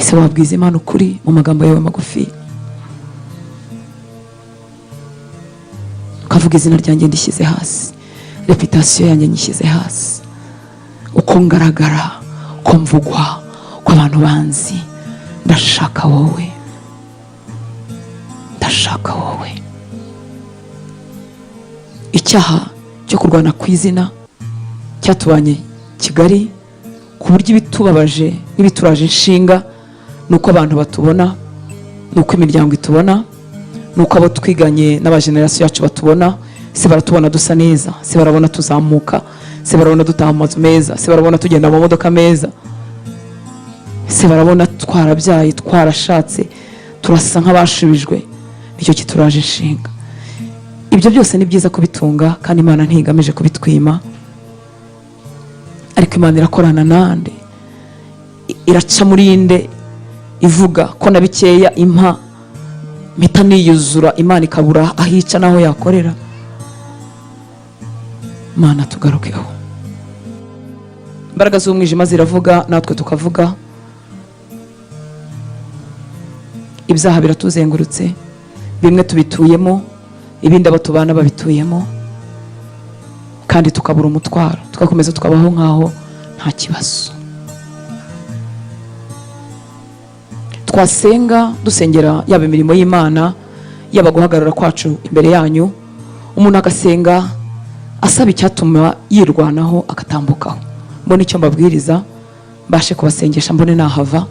ese wabwiza Imana ukuri mu magambo yawe magufi, ukavuga izina ryanjye ndishyize hasi, reputasiyo yanjye nyishyize hasi, uko ngaragara, uko mvugwa, uko abantu banzi, ndashaka wowe, ndashaka wowe. Icyaha cyo kurwana ku izina cyatubanye Kigali ku buryo ibitubabaje n'ibituraje inshinga nuko abantu batubona, nuko imiryango itubona, nuko abo twiganye n'abagenerasiyo yacu batubona. Se baratubona dusa neza, se barabona tuzamuka, se barabona dutaha mu mazu meza, se barabona tugenda mu modoka meza, se barabona twarabyaye, twarashatse, turasa nk'abashubijwe. Nicyo kituraje inshinga. Ibyo byose ni byiza kubitunga, kandi Imana ntigamije kubitwima, ariko Imana irakorana nande, iraca muri inde, ivuga ko na bikeya impa mpita niyuzura, Imana ikabura ahica naho yakorera. Mana tugarukeho. Imbaraga z'umwijima ziravuga, natwe tukavuga. Ibyaha biratuzengurutse, bimwe tubituyemo, ibindi abo tubana babituyemo, kandi tukabura umutwaro, tugakomeza tukabaho nkaho nta kibazo. Twasenga dusengera yaba imirimo y'Imana, yaba guhagarara kwacu imbere yanyu, umuntu agasenga asaba icyatuma yirwanaho akatambukaho. Mbone icyo mbabwiriza, mbashe kubasengesha, mbone nahava,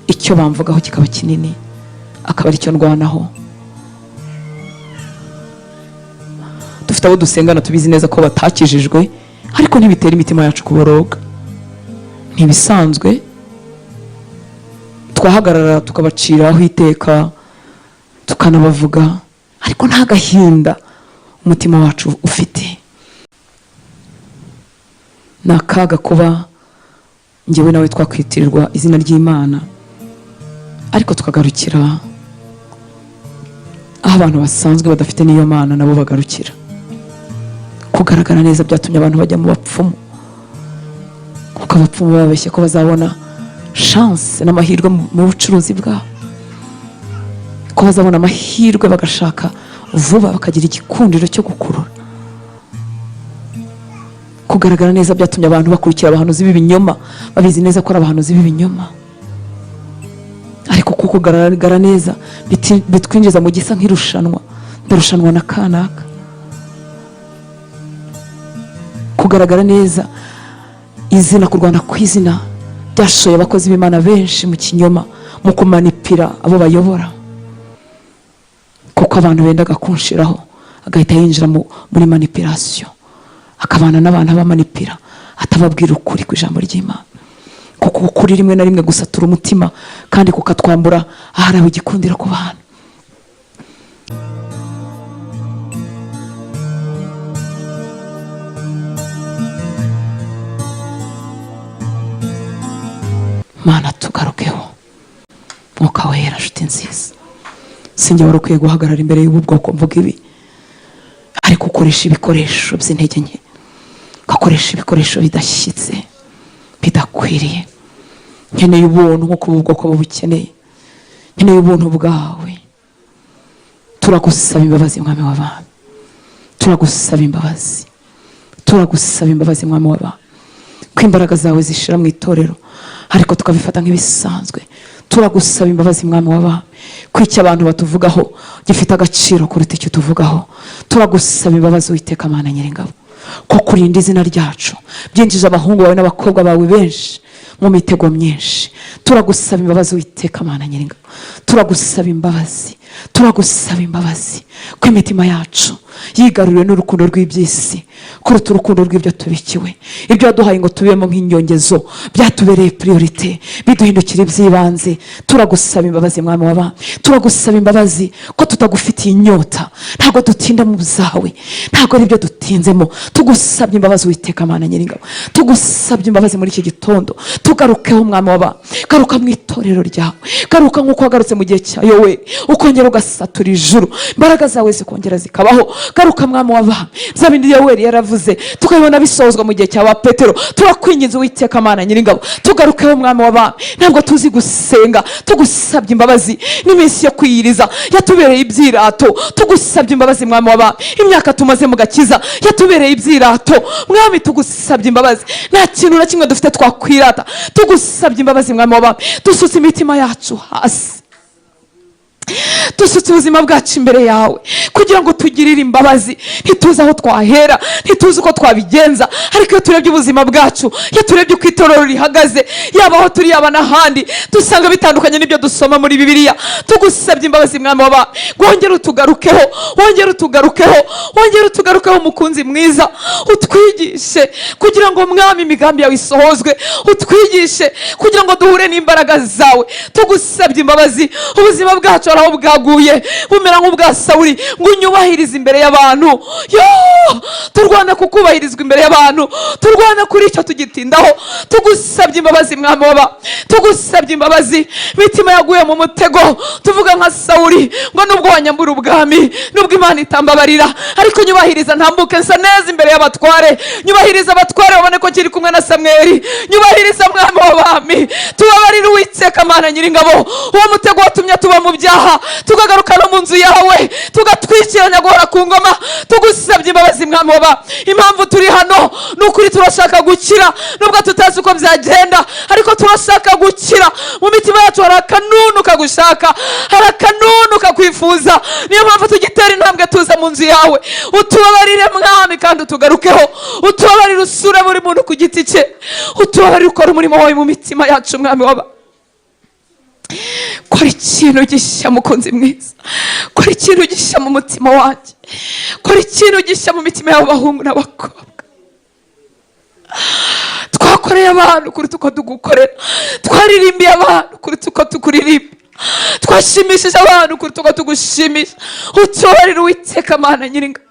icyo bamvugaho kikaba kinini, akaba ari cyo ndwanaho. Dufite abo dusengana tubizi neza ko batakijijwe, ariko ntibitera imitima yacu kuboroga, ntibisanzwe. Twahagarara tukabaciraho iteka, tukanabavuga, ariko nta gahinda umutima wacu ufite. Nakaga kuba njyewe nawe twakwitirirwa izina ry'Imana, ariko tukagarukira aho abantu basanzwe badafite n'iyo Mana nabo bagarukira. Kugaragara neza byatumye abantu bajya mu bapfumu, kuko abapfumu babeshye ko bazabona chance n'amahirwe mu bucuruzi bwabo, ko bazabona amahirwe bagashaka vuba bakagira igikundiro cyo gukurura. Kugaragara neza byatumye abantu bakurikira abahanuzi b'ibinyoma, babizi neza ko ari abahanuzi b'ibinyoma, ariko kuko kugaragara neza bitwinjiza mu gisa nk'irushanwa, ndarushanwa na kanaka. Kugaragara neza, izina, kurwana ku izina byashoye abakozi b'Imana benshi mu kinyoma, mu kumanipira abo bayobora, kuko abantu bendaga kunshiraho agahita yinjira muri manipulation, akabana n'abantu abamanipira, atababwira ukuri ku ijambo ry'Imana, kuko ukuri rimwe na rimwe gusatura umutima, kandi kukatwambura ahari igikundiro ku bantu. Mana tugarukeho, Mwuka wera, nshuti nziza. Sinjye wari ukwiye guhagarara imbere y'ubu bwoko mvuga ibi, ariko ukoresha ibikoresho by'intege nke, ugakoresha ibikoresho bidashyitse, bidakwiriye. Nkeneye ubuntu nk'uko ubu bwoko bubukeneye, nkeneye ubuntu bwawe. Turagusaba imbabazi Mwami w'abantu, turagusaba imbabazi, turagusaba imbabazi Mwami w'abantu, ko imbaraga zawe zishira mu itorero ariko tukabifata nk'ibisanzwe. Turagusaba imbabazi Mwami w'abantu, ko icyo abantu batuvugaho gifite agaciro kuruta icyo tuvugaho. Turagusaba imbabazi Uwiteka Mana Nyiringabo, ko kurinda izina ryacu byinjije abahungu bawe n'abakobwa bawe benshi mu mitego myinshi. Turagusaba imbabazi Uwiteka Mana Nyiringabo, turagusaba imbabazi, turagusaba imbabazi, ko imitima yacu yigaruriwe n'urukundo rw'ibyisi kuruta urukundo rw'ibyo tubikiwe. Ibyo waduhaye ngo tubemo nk'inyongezo byatubereye priorite, biduhindukira iby'ibanze. Turagusaba imbabazi Mwami w'abantu, turagusaba imbabazi ko tutagufitiye inyota, ntabwo dutinda mu byawe, ntabwo ari byo dutinzemo. Tugusabye imbabazi Uwiteka Mana Nyiringabo, tugusabye imbabazi muri iki gitondo. Tugarukeho Mwami w'abantu, garuka mu itorero ryawe, garuka nk'uko wagarutse mu gihe cya Yoweri ukongera ugasatura ijuru, imbaraga zawe zikongera zikabaho. Garuka mwami w'abami, bya bindi Yoweri yaravuze tukabibona bisozwa mu gihe cya ba Petero. Turakwinginze Uwiteka Mana Nyiringabo, tugarukeho mwami w'abami. Ntabwo tuzi gusenga, tugusabye imbabazi. N'iminsi yo kwiyiriza yatubereye ibyirato, tugusabye imbabazi mwami w'abami. Imyaka tumaze mu gakiza yatubereye ibyirato mwami, tugusabye imbabazi. Nta kintu na kimwe dufite twakwirata, tugusabye imbabazi mwami w'abami. Dusutse imitima yacu hasi, dusutse ubuzima bwacu imbere yawe kugira ngo tugirire imbabazi. Ntituzi aho twahera, ntituzi uko twabigenza, ariko iyo turebye ubuzima bwacu, iyo turebye uko itorero rihagaze, yaba aho turi yaba n'ahandi, dusanga bitandukanye n'ibyo dusoma muri Bibiliya. Tugusabye imbabazi mwami w'abami, wongere utugarukeho, wongere utugarukeho, wongere utugarukeho mukunzi mwiza. Utwigishe kugira ngo mwami imigambi yawe isohozwe, utwigishe kugira ngo duhure n'imbaraga zawe. Tugusabye imbabazi, ubuzima bwacu aho bwaguye bumera nk'ubwa Sawuli, ngo unyubahirize imbere y'abantu. Turwana kukubahirizwa imbere y'abantu, turwana kuri icyo tugitindaho. Tugusabye imbabazi mwami w'abami, tugusabye imbabazi. Imitima yaguye mu mutego, tuvuga nka Sawuli ngo nubwo wanyambura ubwami, nubwo Imana itambabarira, ariko nyubahiriza ntambuke nsa neza imbere y'abatware. Nyubahiriza abatware babone ko kiri kumwe na Samweli. Nyubahiriza mwami w'abami, tubabarire Uwiteka Mana Nyiringabo. Uwo mutego watumye tuba mu byaha, tukagaruka no mu nzu yawe, tugatwikiranya guhora ku ngoma. Tugusabye imbabazi mwami w'abami. Impamvu turi hano ni ukuri turashaka gukira, nubwo tutazi uko byagenda, ariko turashaka gukira. Mu mitima yacu hari akanunu kagushaka, hari akanunu kakwifuza. Niyo mpamvu tugitera intambwe tuza mu nzu yawe. Utubabarire mwami kandi utugarukeho, utubabarire usure buri muntu ku giti cye, utubabarire ukora umurimo wawe mu mitima yacu mwami w'abami. Kora ikintu gishya mukunzi mwiza, kora ikintu gishya mu mutima wanjye, kora ikintu gishya mu mitima y'abahungu n'abakobwa. Twakoreye abantu kuruta uko tugukorera, twaririmbiye abantu kuruta uko tukuririmba, twashimishije abantu kuruta uko tugushimisha. Utubabarire Uwiteka Mana Nyiringabo,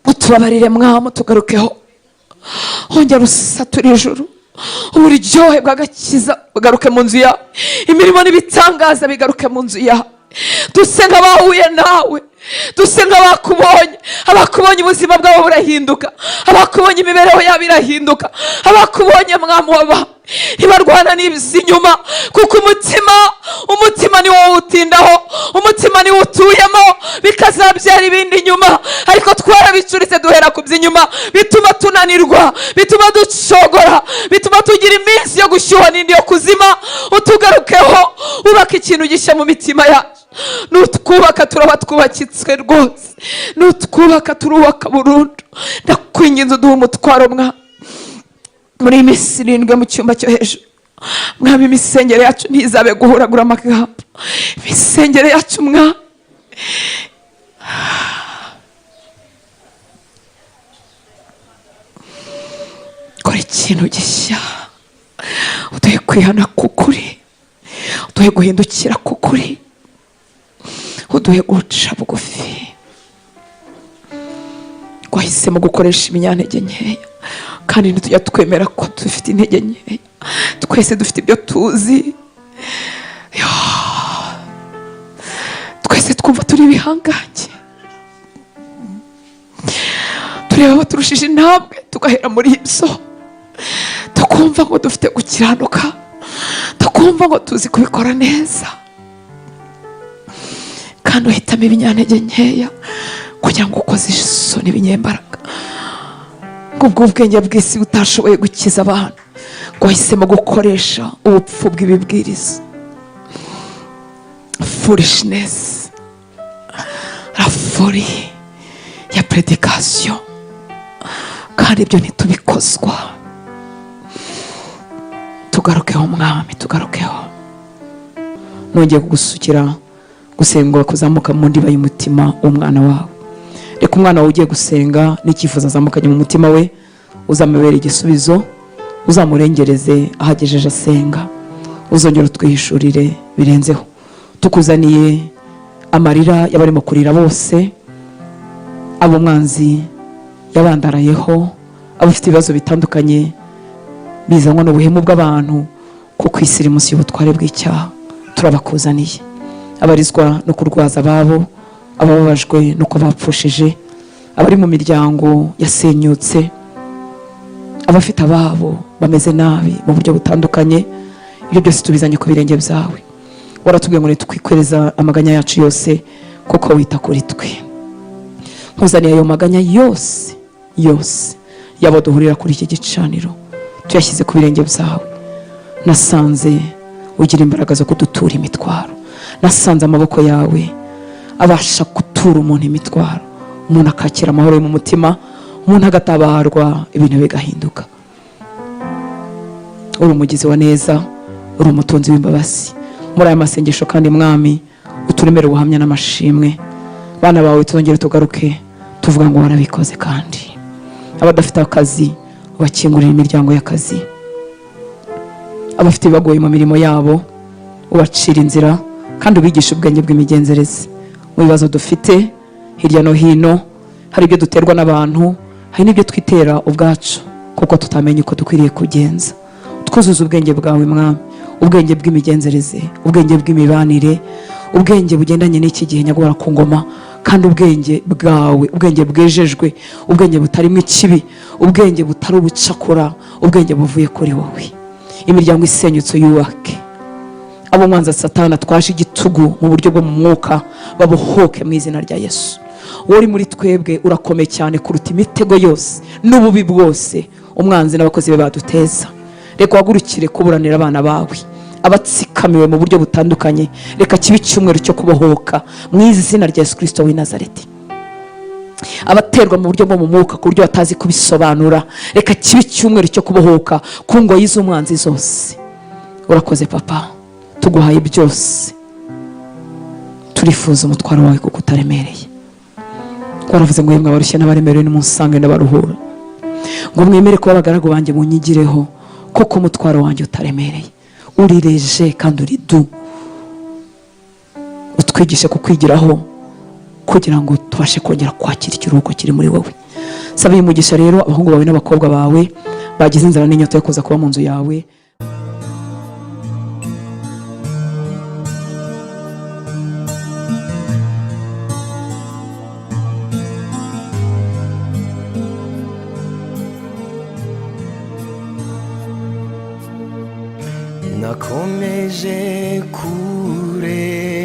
utubabarire mwami, tugarukeho. Hongera usature ijuru, uburyohe bw'agakiza bugaruke mu nzu yawe, imirimo n'ibitangaza bigaruke mu nzu yawe. Duse nk'abahuye nawe, duse nk'abakubonye, abakubonye ubuzima bwabo burahinduka, abakubonye imibereho yabo irahinduka, abakubonye mwami w'abami ntibarwana n'iby'inyuma, kuko umutima ni wowe utindaho, umutima ni wo utuyemo, bikazabyara ibindi inyuma. Ariko twarabicuritse duhera ku by'inyuma, bituma tunanirwa, bituma ducogora, bituma tugira iminsi yo gushyuha n'indi yo kuzima. Utugarukeho, ubaka ikintu gishya mu mitima yacu. Nutwubaka turaba twubakitswe rwose, nutwubaka turubaka burundu. Ndakwinginze uduhe umutwaro mwami muri iyi minsi 7 mu cyumba cyo hejuru. Mwami, imisengere yacu ntizabe guhuragura amagambo, imisengere yacu mwami kora ikintu gishya. Uduhe kwihana kukuri, uduhe guhindukira kukuri, uduhe guca bugufi. Twahisemo gukoresha iminyantege nkeya, kandi ntitujya twemera ko dufite intege nkeya. Twese dufite ibyo tuzi, twese twumva turi ibihangange, tureba abo turushije intambwe tugahera muri ibyo, tukumva ngo dufite gukiranuka, tukumva ngo tuzi kubikora neza. Kandi uhitamo ibinyantege nkeya kugira ngo ukoze isoni ibinyembaraga. Ubwo ubwenge bw'isi butashoboye gukiza abantu, wahisemo gukoresha ubupfu bw'ibibwiriza, foolishness, la folie ya prédication. Kandi ibyo ntitubikozwa. Tugarukeho mwami, tugarukeho. Nongeye kugusukira gusenga kuzamuka mu ndiba y'umutima w'umwana wawe. Reka umwana wawe ugiye gusenga n'ikifuzo azamukanye mu mutima we, uzamubera igisubizo, uzamurengereze ahagejeje asenga, uzongera utwihishurire birenzeho. Tukuzaniye amarira y'abarimo kurira bose, abo mwanzi yabandarayeho, abafite ibibazo bitandukanye bizanwa n'ubuhemu bw'abantu, kuko isi iri munsi y'ubutware bw'icyaha. turabakuzaniye abarizwa no kurwaza ababo, abababajwe nuko bapfushije, abari mu miryango yasenyutse, abafite ababo bameze nabi mu buryo butandukanye. Ibyo byose tubizanye ku birenge byawe. Waratubwiye ngo nitwikwereza amaganya yacu yose kuko wita kuri twe. Nkuzaniye ayo maganya yose yabo duhurira kuri iki gicaniro, tuyashyize ku birenge byawe. Nasanze ugira imbaraga zo kudutura imitwaro, nasanze amaboko yawe abasha gutura umuntu imitwaro, umuntu akakira amahoro mu mutima, umuntu agatabarwa, ibintu bigahinduka. Uri umugizi wa neza, uri umutunzi w'imbabazi. Muri aya masengesho kandi mwami uturemere ubuhamya n'amashimwe. Bana bawe tuzongere tugaruke tuvuga ngo warabikoze. Kandi abadafite akazi ubakingurira imiryango y'akazi, abafite ibibagoye mu mirimo yabo ubacira inzira kandi ubigisha ubwenge bw'imigenzereze. Mu bibazo dufite hirya no hino, hari ibyo duterwa n'abantu, hari n'ibyo twitera ubwacu kuko tutamenye uko dukwiriye kugenza. Twuzuza ubwenge bwawe mwami, ubwenge bw'imigenzereze, ubwenge bw'imibanire, ubwenge bugendanye n'iki gihe nyagora ku ngoma, kandi ubwenge bwawe, ubwenge bwejejwe, ubwenge butarimo ikibi, ubwenge butari ubucakora, ubwenge buvuye kuri wowe. Imiryango isenyutse yubake, abo mwanza Satana twaje igitugu mu buryo bwo mu mwuka babohoke mu izina rya Yesu. Wori muri twebwe urakomeye cyane kuruta imitego yose n'ububi bwose umwanzi n'abakozi be baduteza. Reka wagurukire kuburanira abana bawe abatsikamiwe mu buryo butandukanye. Reka kibe icyumweru cyo kubohoka mu izina rya Yesu Kristo w'i Nazareti. Abaterwa mu buryo bwo mu mwuka ku buryo batazi kubisobanura, reka kibe icyumweru cyo kubohoka ku ngoyi z'umwanzi zose. Urakoze papa, tuguhaye byose, turifuza umutwaro wawe kuko utaremereye. Waravuze ngo yemwe abarushye n'abaremerewe nimunsange ndabaruhura, ngo mwemere kuba abagaragu banjye munyigireho kuko umutwaro wanjye utaremereye. Urireje kandi uri du, utwigishe kukwigiraho kugira ngo tubashe kongera kwakira ikiruhuko kiri muri wowe. Sabiye umugisha rero abahungu bawe n'abakobwa bawe bagize inzara n'inyota yo kuza kuba mu nzu yawe. Nakomeje kureba